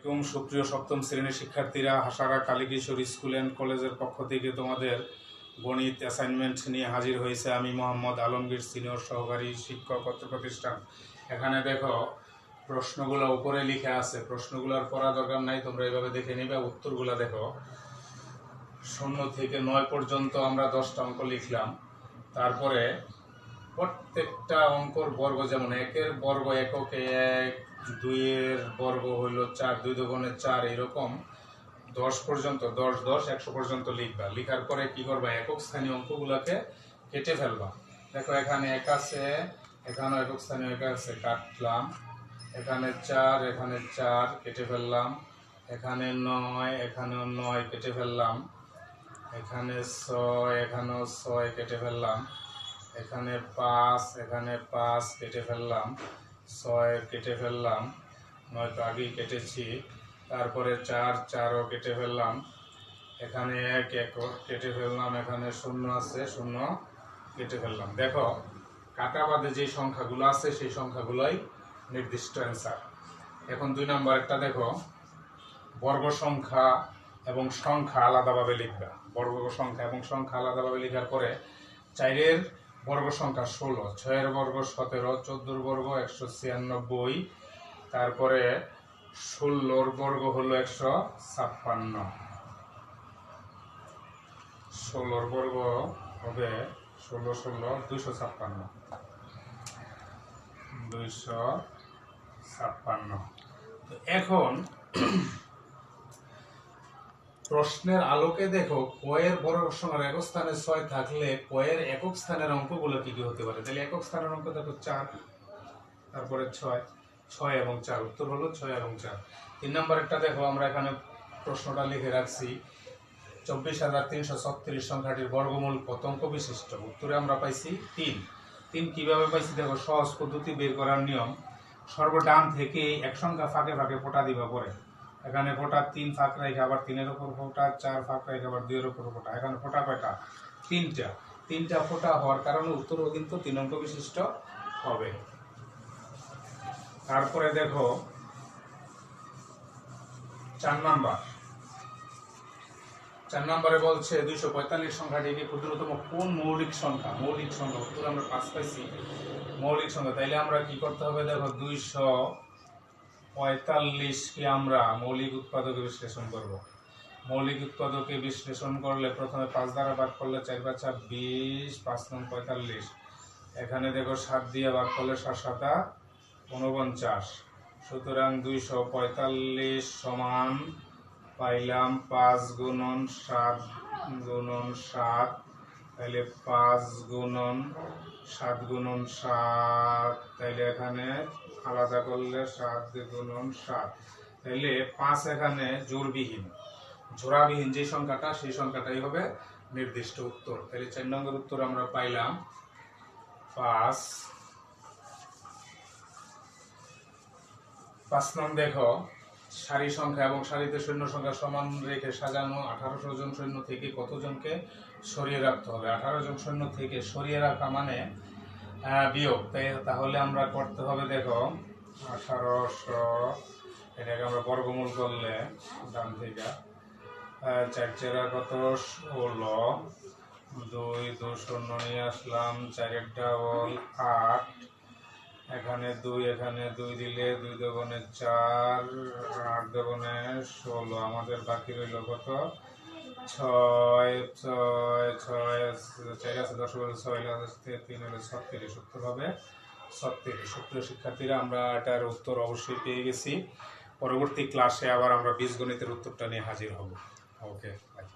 আলাইকুম সুপ্রিয় সপ্তম শ্রেণীর শিক্ষার্থীরা, হাসারা কালীকিশোর স্কুল অ্যান্ড কলেজের পক্ষ থেকে তোমাদের গণিত অ্যাসাইনমেন্ট নিয়ে হাজির হয়েছে আমি মোহাম্মদ আলমগীর, সিনিয়র সহকারী শিক্ষক অত্র প্রতিষ্ঠান। এখানে দেখো প্রশ্নগুলো উপরে লিখে আছে, প্রশ্নগুলোর পড়া দরকার নাই, তোমরা এইভাবে দেখে নিবে। উত্তরগুলো দেখো, 0 থেকে 9 পর্যন্ত আমরা 10টা অঙ্ক লিখলাম। তারপরে প্রত্যেকটা অঙ্কর বর্গ, যেমন 1-এর বর্গ এককে 1, 2-এর বর্গ হইল 4, 2 দুগুণে 4, এরকম 10 পর্যন্ত 10, 10, 100 পর্যন্ত লিখবা। লিখার পরে কি করবা, একক স্থানীয় অঙ্কগুলোকে কেটে ফেলবা। দেখো এখানে 1 আছে, এখানেও একক স্থানীয় 1 আছে, কাটলাম। এখানে 4, এখানে 4 কেটে ফেললাম। এখানে 9, এখানেও 9 কেটে ফেললাম। এখানে 6, এখানেও 6 কেটে ফেললাম। এখানে 5, এখানে 5 কেটে ফেললাম। 6 কেটে ফেললাম, 9 তো আগেই কেটেছি। তারপরে 4, 4ও কেটে ফেললাম। এখানে 1, 1 কেটে ফেললাম। এখানে 0 আছে, 0 কেটে ফেললাম। দেখো কাটা বাদে যে সংখ্যাগুলো আছে সেই সংখ্যাগুলোই নির্দিষ্ট অ্যান্সার। এখন 2 নম্বরটা দেখো, বর্গ সংখ্যা এবং সংখ্যা আলাদাভাবে লিখবা। বর্গ সংখ্যা এবং সংখ্যা আলাদাভাবে লেখার পরে 4-এর বর্গ সংখ্যা 16, 6-এর বর্গ 17, 14-এর বর্গ 196, তারপরে 16-র বর্গ হলো 156। 16-র বর্গ হবে 16, 16 256, 256। তো এখন প্রশ্নের আলোকে দেখো, কয়ের বর্গ সংখ্যার একক স্থানে 6 থাকলে কয়ের একক স্থানের অঙ্কগুলো কি কি হতে পারে। তাহলে একক স্থানের অঙ্ক দেখো 4, তারপরে 6, 6 এবং 4, উত্তর হলো 6 এবং 4। 3 নম্বরেরটা দেখো, আমরা এখানে প্রশ্নটা লিখে রাখছি, 24,336 সংখ্যাটির বর্গমূল কত অঙ্ক বিশিষ্ট। উত্তরে আমরা পাইছি 3। 3 কিভাবে পাইছি দেখো, সহজ পদ্ধতি বের করার নিয়ম, সর্বডান থেকে এক সংখ্যা ফাঁকে ফাঁকে ফোঁটা দিবা। পরে এখানে ফোঁটা 3 ফাঁক রেখে আবার 3-এর উপর ফোঁটা, 4 ফাঁক রেখে আবার 2-এর উপর ফোঁটা। এখানে ফোঁটা কয়টা? 3টা। 3টা ফোঁটা হওয়ার কারণে উত্তরও কিন্তু 3 অঙ্ক বিশিষ্ট হবে। তারপরে দেখো 4 নম্বরে বলছে 245 সংখ্যাটিকে ক্ষুদ্রতম কোন মৌলিক সংখ্যা। মৌলিক সংখ্যা উত্তর আমরা 5 পাইছি। মৌলিক সংখ্যা, তাইলে আমরা কি করতে হবে দেখো, 245কে আমরা মৌলিক উৎপাদকে বিশ্লেষণ করব। মৌলিক উৎপাদকে বিশ্লেষণ করলে প্রথমে 5 দ্বারা ভাগ করলে 4 5 20, 5 9 45। এখানে দেখো 7 দিয়ে ভাগ করলে 7 7 49। সুতরাং 245 সমান পাইলাম 5 গুণন 7 গুণন 7, তাহলে 5 গুণন 7 গুণন 7, তাইলে এখানে আলাদা করলে 7 গুণন 7, তাইলে 5 এখানে জোড়বিহীন, জোড়াবিহীন যে সংখ্যাটা সেই সংখ্যাটাই হবে নির্দিষ্ট উত্তর। তাহলে 4 নম্বর উত্তর আমরা পাইলাম 5। 5 নং দেখো, সারি সংখ্যা এবং সারিতে সৈন্য সংখ্যা সমান রেখে সাজানো 1800 জন সৈন্য থেকে কতজনকে সরিয়ে রাখতে হবে। 18 জন সৈন্য থেকে সরিয়ে রাখা মানে বিয়োগ, তাহলে আমরা করতে হবে দেখো 1800, এটাকে আমরা বর্গমূল করলে ডান থেকে 4 4 কত 16, 2 2 শূন্য নিয়ে আসলাম, 4 ডাবল 8, এখানে 2, এখানে 2 দিলে 2 দুগুণে 4, 8 দুগুণে 16, আমাদের বাকি রইল কত 6, 6 6 4 আছে 10 হলো 6 আছে 3 হলো 36, উত্তর হবে 36। সুপ্রিয় শিক্ষার্থীরা, আমরা এটার উত্তর অবশ্যই পেয়ে গেছি। পরবর্তী ক্লাসে আবার আমরা বীজগণিতের উত্তরটা নিয়ে হাজির হব। ওকে, বাই।